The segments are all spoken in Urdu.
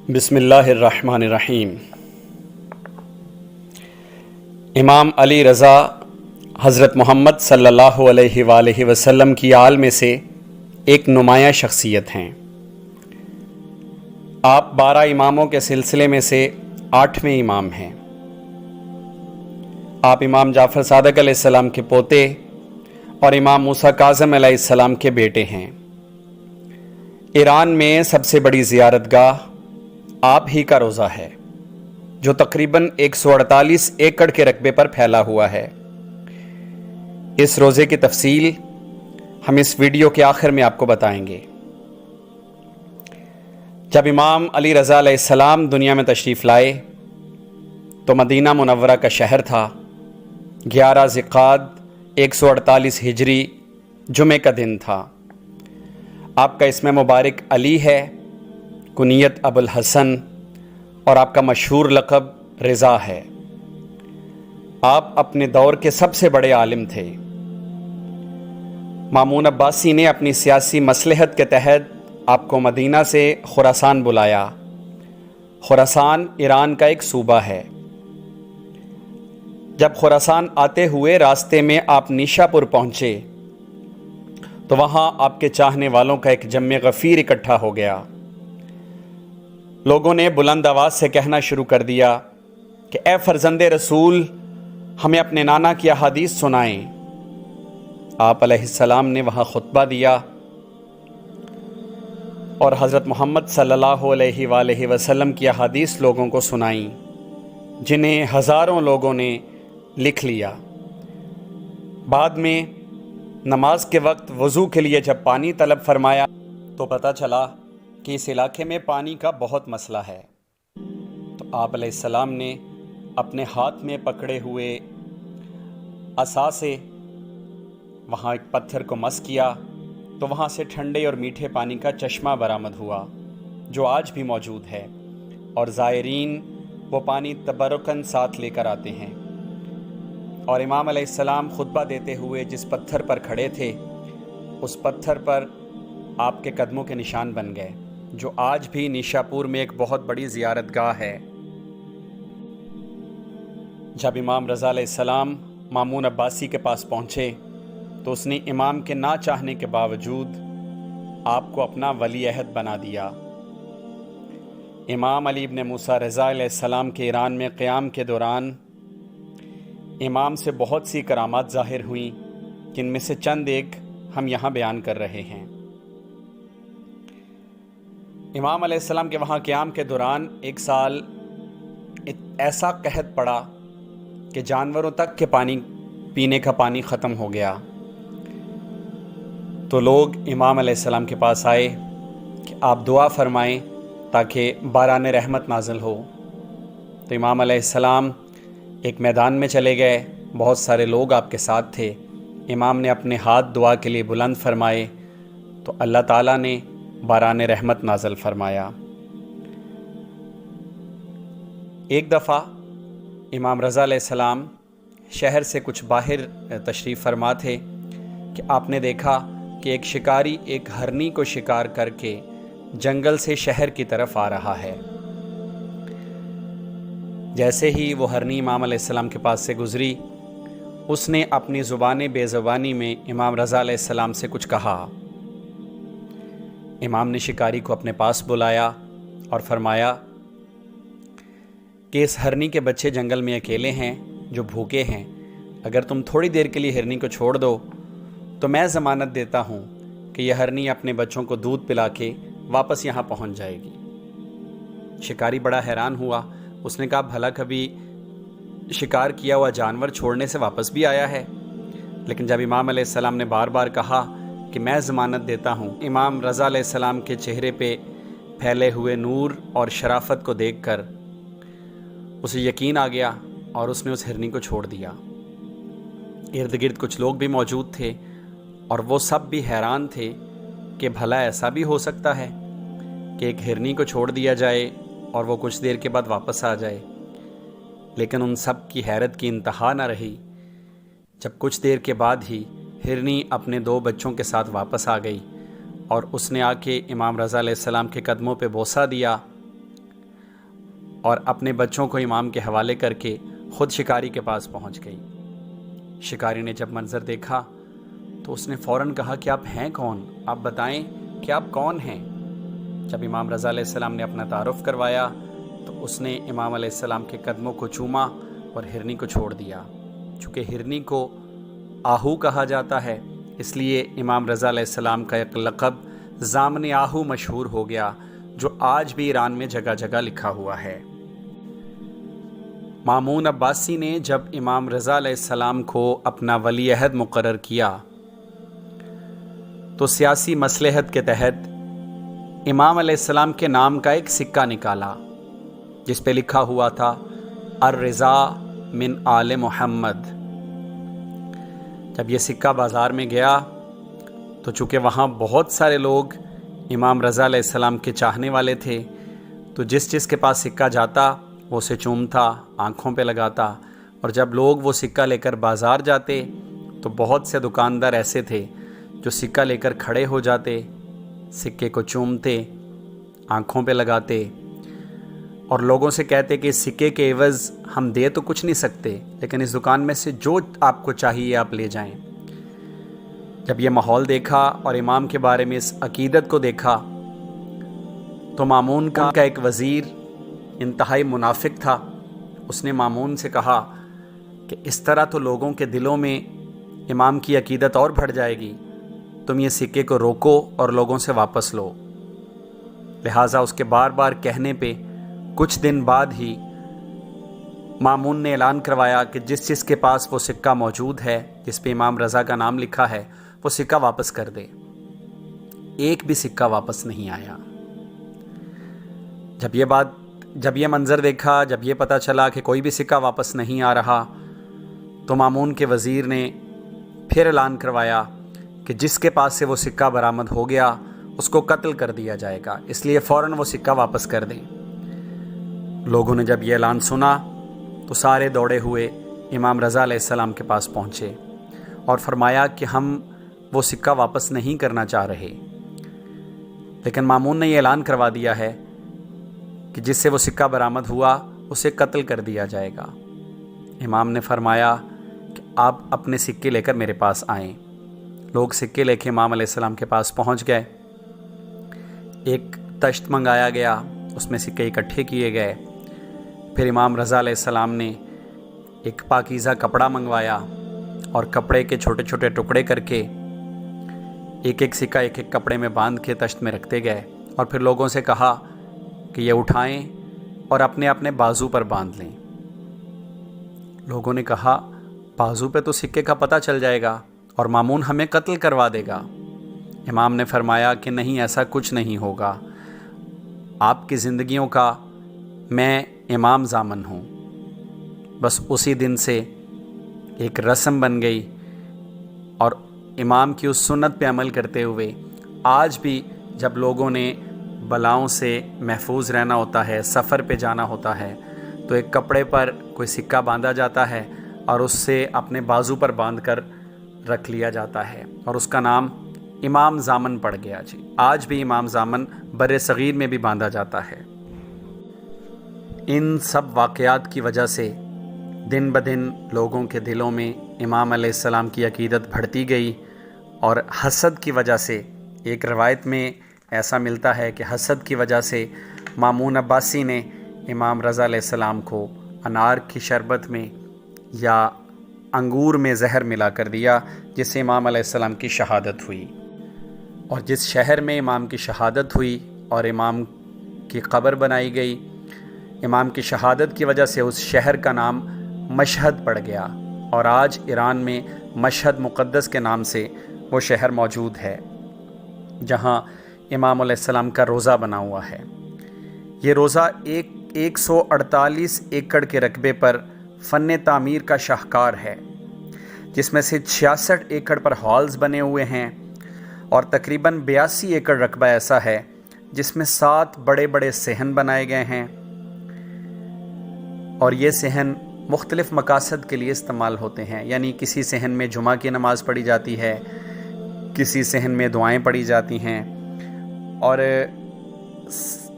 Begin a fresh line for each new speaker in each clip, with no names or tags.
بسم اللہ الرحمن الرحیم۔ امام علی رضا حضرت محمد صلی اللہ علیہ وآلہ وسلم کی آل میں سے ایک نمایاں شخصیت ہیں۔ آپ 12 اماموں کے سلسلے میں سے 8ویں امام ہیں۔ آپ امام جعفر صادق علیہ السلام کے پوتے اور امام موسیٰ کاظم علیہ السلام کے بیٹے ہیں۔ ایران میں سب سے بڑی زیارت گاہ آپ ہی کا روضہ ہے، جو تقریباً 148 ایکڑ کے رقبے پر پھیلا ہوا ہے۔ اس روزے کی تفصیل ہم اس ویڈیو کے آخر میں آپ کو بتائیں گے۔ جب امام علی رضا علیہ السلام دنیا میں تشریف لائے تو مدینہ منورہ کا شہر تھا۔ 11 ذی-القعدہ 148 ہجری جمعہ کا دن تھا۔ آپ کا اسم مبارک علی ہے، کنیت ابو الحسن، اور آپ کا مشہور لقب رضا ہے۔ آپ اپنے دور کے سب سے بڑے عالم تھے۔ مامون عباسی نے اپنی سیاسی مصلحت کے تحت آپ کو مدینہ سے خراسان بلایا۔ خراسان ایران کا ایک صوبہ ہے۔ جب خراسان آتے ہوئے راستے میں آپ نیشا پور پہنچے تو وہاں آپ کے چاہنے والوں کا ایک جمع غفیر اکٹھا ہو گیا۔ لوگوں نے بلند آواز سے کہنا شروع کر دیا کہ اے فرزند رسول، ہمیں اپنے نانا کی احادیث سنائیں۔ آپ علیہ السلام نے وہاں خطبہ دیا اور حضرت محمد صلی اللہ علیہ وآلہ وسلم کی احادیث لوگوں کو سنائیں، جنہیں ہزاروں لوگوں نے لکھ لیا۔ بعد میں نماز کے وقت وضو کے لیے جب پانی طلب فرمایا تو پتہ چلا کہ اس علاقے میں پانی کا بہت مسئلہ ہے۔ تو آپ علیہ السلام نے اپنے ہاتھ میں پکڑے ہوئے عصا سے وہاں ایک پتھر کو مس کیا تو وہاں سے ٹھنڈے اور میٹھے پانی کا چشمہ برآمد ہوا، جو آج بھی موجود ہے، اور زائرین وہ پانی تبرکاً ساتھ لے کر آتے ہیں۔ اور امام علیہ السلام خطبہ دیتے ہوئے جس پتھر پر کھڑے تھے، اس پتھر پر آپ کے قدموں کے نشان بن گئے، جو آج بھی نیشا پور میں ایک بہت بڑی زیارت گاہ ہے۔ جب امام رضا علیہ السلام مامون عباسی کے پاس پہنچے تو اس نے امام کے نہ چاہنے کے باوجود آپ کو اپنا ولی عہد بنا دیا۔ امام علی ابن موسیٰ رضا علیہ السلام کے ایران میں قیام کے دوران امام سے بہت سی کرامات ظاہر ہوئیں، جن میں سے چند ایک ہم یہاں بیان کر رہے ہیں۔ امام علیہ السلام کے وہاں قیام کے دوران ایک سال ایسا قحط پڑا کہ جانوروں تک کے پینے کا پانی ختم ہو گیا۔ تو لوگ امام علیہ السلام کے پاس آئے کہ آپ دعا فرمائیں تاکہ باران رحمت نازل ہو۔ تو امام علیہ السلام ایک میدان میں چلے گئے، بہت سارے لوگ آپ کے ساتھ تھے۔ امام نے اپنے ہاتھ دعا کے لیے بلند فرمائے تو اللہ تعالیٰ نے باران رحمت نازل فرمایا۔ ایک دفعہ امام رضا علیہ السلام شہر سے کچھ باہر تشریف فرما تھے کہ آپ نے دیکھا کہ ایک شکاری ایک ہرنی کو شکار کر کے جنگل سے شہر کی طرف آ رہا ہے۔ جیسے ہی وہ ہرنی امام علیہ السلام کے پاس سے گزری، اس نے اپنی زبان بے زبانی میں امام رضا علیہ السلام سے کچھ کہا۔ امام نے شکاری کو اپنے پاس بلایا اور فرمایا کہ اس ہرنی کے بچے جنگل میں اکیلے ہیں جو بھوکے ہیں، اگر تم تھوڑی دیر کے لیے ہرنی کو چھوڑ دو تو میں ضمانت دیتا ہوں کہ یہ ہرنی اپنے بچوں کو دودھ پلا کے واپس یہاں پہنچ جائے گی۔ شکاری بڑا حیران ہوا، اس نے کہا بھلا کبھی شکار کیا ہوا جانور چھوڑنے سے واپس بھی آیا ہے؟ لیکن جب امام علیہ السلام نے بار بار کہا کہ میں ضمانت دیتا ہوں، امام رضا علیہ السلام کے چہرے پہ پھیلے ہوئے نور اور شرافت کو دیکھ کر اسے یقین آ گیا اور اس نے اس ہرنی کو چھوڑ دیا۔ ارد گرد کچھ لوگ بھی موجود تھے اور وہ سب بھی حیران تھے کہ بھلا ایسا بھی ہو سکتا ہے کہ ایک ہرنی کو چھوڑ دیا جائے اور وہ کچھ دیر کے بعد واپس آ جائے۔ لیکن ان سب کی حیرت کی انتہا نہ رہی جب کچھ دیر کے بعد ہی ہرنی اپنے 2 بچوں کے ساتھ واپس آ گئی اور اس نے آ کے امام رضا علیہ السلام کے قدموں پہ بوسہ دیا اور اپنے بچوں کو امام کے حوالے کر کے خود شکاری کے پاس پہنچ گئی۔ شکاری نے جب منظر دیکھا تو اس نے فوراً کہا کہ آپ ہیں کون؟ آپ بتائیں کہ آپ کون ہیں؟ جب امام رضا علیہ السلام نے اپنا تعارف کروایا تو اس نے امام علیہ السلام کے قدموں کو چوما اور ہرنی کو چھوڑ دیا۔ چونکہ ہرنی کو آہو کہا جاتا ہے، اس لیے امام رضا علیہ السلام کا ایک لقب ضامن آہو مشہور ہو گیا، جو آج بھی ایران میں جگہ جگہ لکھا ہوا ہے۔ مامون عباسی نے جب امام رضا علیہ السلام کو اپنا ولی عہد مقرر کیا تو سیاسی مصلحت کے تحت امام علیہ السلام کے نام کا ایک سکہ نکالا جس پہ لکھا ہوا تھا الرضا من آل محمد۔ جب یہ سکہ بازار میں گیا تو چونکہ وہاں بہت سارے لوگ امام رضا علیہ السلام کے چاہنے والے تھے، تو جس کے پاس سکہ جاتا وہ اسے چومتا، آنکھوں پہ لگاتا، اور جب لوگ وہ سکہ لے کر بازار جاتے تو بہت سے دکاندار ایسے تھے جو سکہ لے کر کھڑے ہو جاتے، سکے کو چومتے، آنکھوں پہ لگاتے اور لوگوں سے کہتے کہ اس سکے کے عوض ہم دے تو کچھ نہیں سکتے، لیکن اس دکان میں سے جو آپ کو چاہیے آپ لے جائیں۔ جب یہ ماحول دیکھا اور امام کے بارے میں اس عقیدت کو دیکھا تو مامون کا ایک وزیر انتہائی منافق تھا، اس نے مامون سے کہا کہ اس طرح تو لوگوں کے دلوں میں امام کی عقیدت اور بڑھ جائے گی، تم یہ سکے کو روکو اور لوگوں سے واپس لو۔ لہٰذا اس کے بار بار کہنے پہ کچھ دن بعد ہی مامون نے اعلان کروایا کہ جس کے پاس وہ سکہ موجود ہے جس پہ امام رضا کا نام لکھا ہے وہ سکہ واپس کر دے۔ ایک بھی سکہ واپس نہیں آیا۔ جب یہ منظر دیکھا، جب یہ پتہ چلا کہ کوئی بھی سکہ واپس نہیں آ رہا، تو مامون کے وزیر نے پھر اعلان کروایا کہ جس کے پاس سے وہ سکہ برآمد ہو گیا اس کو قتل کر دیا جائے گا، اس لیے فوراً وہ سکہ واپس کر دیں۔ لوگوں نے جب یہ اعلان سنا تو سارے دوڑے ہوئے امام رضا علیہ السلام کے پاس پہنچے اور فرمایا کہ ہم وہ سکہ واپس نہیں کرنا چاہ رہے، لیکن مامون نے یہ اعلان کروا دیا ہے کہ جس سے وہ سکہ برآمد ہوا اسے قتل کر دیا جائے گا۔ امام نے فرمایا کہ آپ اپنے سکے لے کر میرے پاس آئیں۔ لوگ سکے لے کے امام علیہ السلام کے پاس پہنچ گئے، ایک تشت منگایا گیا، اس میں سکے اکٹھے کیے گئے۔ پھر امام رضا علیہ السلام نے ایک پاکیزہ کپڑا منگوایا اور کپڑے کے چھوٹے چھوٹے ٹکڑے کر کے ایک سکہ ایک کپڑے میں باندھ کے تشت میں رکھتے گئے، اور پھر لوگوں سے کہا کہ یہ اٹھائیں اور اپنے اپنے بازو پر باندھ لیں۔ لوگوں نے کہا بازو پہ تو سکے کا پتہ چل جائے گا اور مامون ہمیں قتل کروا دے گا۔ امام نے فرمایا کہ نہیں، ایسا کچھ نہیں ہوگا، آپ کی زندگیوں کا میں امام ضامن ہوں۔ بس اسی دن سے ایک رسم بن گئی، اور امام کی اس سنت پہ عمل کرتے ہوئے آج بھی جب لوگوں نے بلاؤں سے محفوظ رہنا ہوتا ہے، سفر پہ جانا ہوتا ہے، تو ایک کپڑے پر کوئی سکہ باندھا جاتا ہے اور اس سے اپنے بازو پر باندھ کر رکھ لیا جاتا ہے، اور اس کا نام امام ضامن پڑ گیا۔ جی آج بھی امام ضامن بر صغیر میں بھی باندھا جاتا ہے۔ ان سب واقعات کی وجہ سے دن بدن لوگوں کے دلوں میں امام علیہ السلام کی عقیدت بڑھتی گئی، اور حسد کی وجہ سے، ایک روایت میں ایسا ملتا ہے کہ حسد کی وجہ سے مامون عباسی نے امام رضا علیہ السلام کو انار کی شربت میں یا انگور میں زہر ملا کر دیا، جس سے امام علیہ السلام کی شہادت ہوئی۔ اور جس شہر میں امام کی شہادت ہوئی اور امام کی قبر بنائی گئی، امام کی شہادت کی وجہ سے اس شہر کا نام مشہد پڑ گیا، اور آج ایران میں مشہد مقدس کے نام سے وہ شہر موجود ہے، جہاں امام علیہ السلام کا روضہ بنا ہوا ہے۔ یہ روضہ 148 ایکڑ کے رقبے پر فن تعمیر کا شاہکار ہے، جس میں سے 66 ایکڑ پر ہالز بنے ہوئے ہیں، اور تقریباً 82 ایکڑ رقبہ ایسا ہے جس میں 7 بڑے بڑے صحن بنائے گئے ہیں، اور یہ صحن مختلف مقاصد کے لیے استعمال ہوتے ہیں، یعنی کسی صحن میں جمعہ کی نماز پڑھی جاتی ہے، کسی صحن میں دعائیں پڑھی جاتی ہیں، اور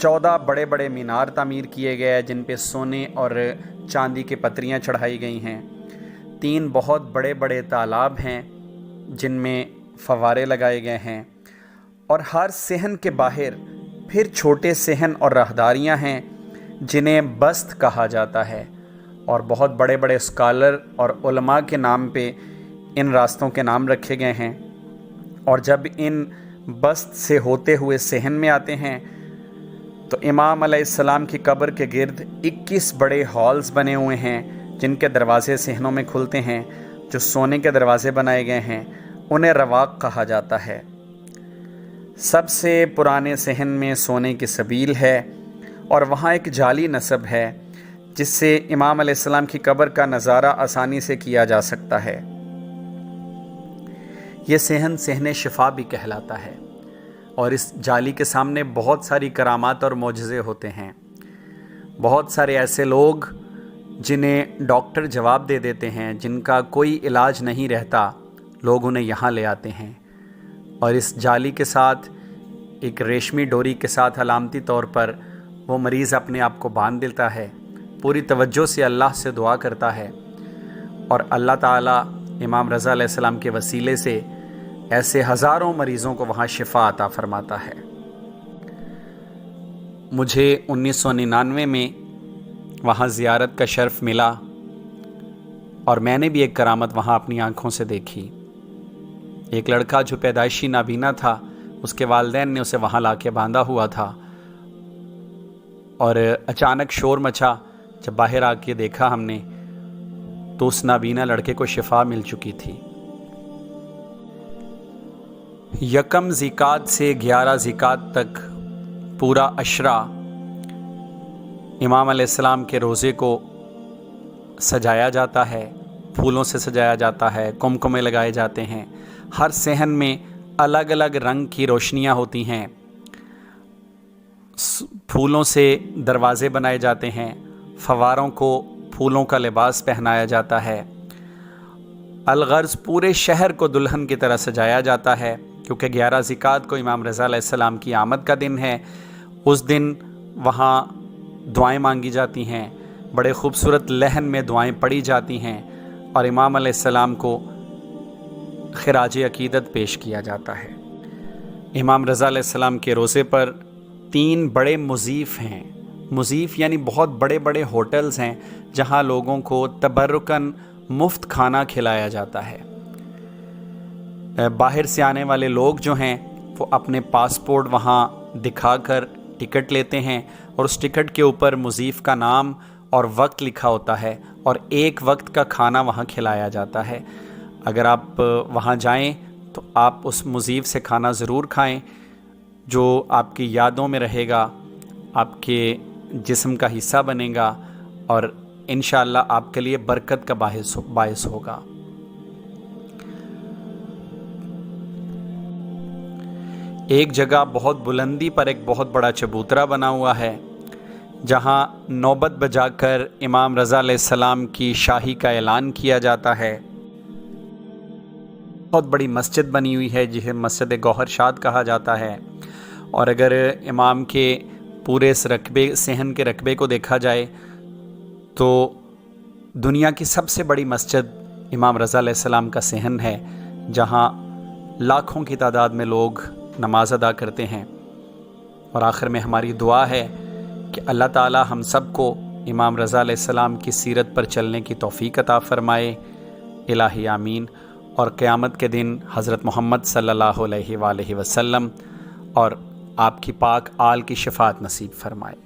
14 بڑے بڑے مینار تعمیر کیے گئے جن پہ سونے اور چاندی کی پتریاں چڑھائی گئی ہیں۔ 3 بہت بڑے بڑے تالاب ہیں جن میں فوارے لگائے گئے ہیں، اور ہر صحن کے باہر پھر چھوٹے صحن اور راہداریاں ہیں جنہیں بست کہا جاتا ہے، اور بہت بڑے بڑے اسکالر اور علماء کے نام پہ ان راستوں کے نام رکھے گئے ہیں۔ اور جب ان بست سے ہوتے ہوئے صحن میں آتے ہیں تو امام علیہ السلام کی قبر کے گرد 21 بڑے ہالز بنے ہوئے ہیں جن کے دروازے صحنوں میں کھلتے ہیں، جو سونے کے دروازے بنائے گئے ہیں، انہیں رواق کہا جاتا ہے۔ سب سے پرانے صحن میں سونے کی سبیل ہے، اور وہاں ایک جعلی نصب ہے جس سے امام علیہ السلام کی قبر کا نظارہ آسانی سے کیا جا سکتا ہے۔ یہ صحن صحن شفا بھی کہلاتا ہے، اور اس جعلی کے سامنے بہت ساری کرامات اور معجزے ہوتے ہیں۔ بہت سارے ایسے لوگ جنہیں ڈاکٹر جواب دے دیتے ہیں، جن کا کوئی علاج نہیں رہتا، لوگ انہیں یہاں لے آتے ہیں، اور اس جعلی کے ساتھ ایک ریشمی ڈوری کے ساتھ علامتی طور پر وہ مریض اپنے آپ کو باندھ دیتا ہے، پوری توجہ سے اللہ سے دعا کرتا ہے، اور اللہ تعالیٰ امام رضا علیہ السلام کے وسیلے سے ایسے ہزاروں مریضوں کو وہاں شفا عطا فرماتا ہے۔ مجھے 1999 میں وہاں زیارت کا شرف ملا، اور میں نے بھی ایک کرامت وہاں اپنی آنکھوں سے دیکھی۔ ایک لڑکا جو پیدائشی نابینا تھا، اس کے والدین نے اسے وہاں لا کے باندھا ہوا تھا، اور اچانک شور مچا۔ جب باہر آ کے دیکھا ہم نے تو اس نابینا لڑکے کو شفا مل چکی تھی۔ 1 ذیقعد سے 11 ذیقعد تک پورا عشرہ امام علیہ السلام کے روزے کو سجایا جاتا ہے، پھولوں سے سجایا جاتا ہے، کمکمے لگائے جاتے ہیں، ہر صحن میں الگ الگ رنگ کی روشنیاں ہوتی ہیں، پھولوں سے دروازے بنائے جاتے ہیں، فواروں کو پھولوں کا لباس پہنایا جاتا ہے۔ الغرض پورے شہر کو دلہن کی طرح سجایا جاتا ہے، کیونکہ 11 ذیقعد کو امام رضا علیہ السلام کی آمد کا دن ہے۔ اس دن وہاں دعائیں مانگی جاتی ہیں، بڑے خوبصورت لحن میں دعائیں پڑھی جاتی ہیں، اور امام علیہ السلام کو خراج عقیدت پیش کیا جاتا ہے۔ امام رضا علیہ السلام کے روزے پر 3 بڑے مضیف ہیں۔ مضیف یعنی بہت بڑے بڑے ہوٹلز ہیں جہاں لوگوں کو تبرکاً مفت کھانا کھلایا جاتا ہے۔ باہر سے آنے والے لوگ جو ہیں وہ اپنے پاسپورٹ وہاں دکھا کر ٹکٹ لیتے ہیں، اور اس ٹکٹ کے اوپر مضیف کا نام اور وقت لکھا ہوتا ہے، اور 1 وقت کا کھانا وہاں کھلایا جاتا ہے۔ اگر آپ وہاں جائیں تو آپ اس مضیف سے کھانا ضرور کھائیں، جو آپ کی یادوں میں رہے گا، آپ کے جسم کا حصہ بنے گا، اور انشاءاللہ آپ کے لیے برکت کا باعث ہوگا۔ ایک جگہ بہت بلندی پر ایک بہت بڑا چبوترا بنا ہوا ہے، جہاں نوبت بجا کر امام رضا علیہ السلام کی شاہی کا اعلان کیا جاتا ہے۔ بہت بڑی مسجد بنی ہوئی ہے جسے مسجد گوہر شاد کہا جاتا ہے، اور اگر امام کے پورے اس صحن کے رقبے کو دیکھا جائے تو دنیا کی سب سے بڑی مسجد امام رضا علیہ السلام کا صحن ہے، جہاں لاکھوں کی تعداد میں لوگ نماز ادا کرتے ہیں۔ اور آخر میں ہماری دعا ہے کہ اللہ تعالی ہم سب کو امام رضا علیہ السلام کی سیرت پر چلنے کی توفیق عطا فرمائے، الہی آمین۔ اور قیامت کے دن حضرت محمد صلی اللہ علیہ وآلہ وسلم اور آپ کی پاک آل کی شفاعت نصیب فرمائے۔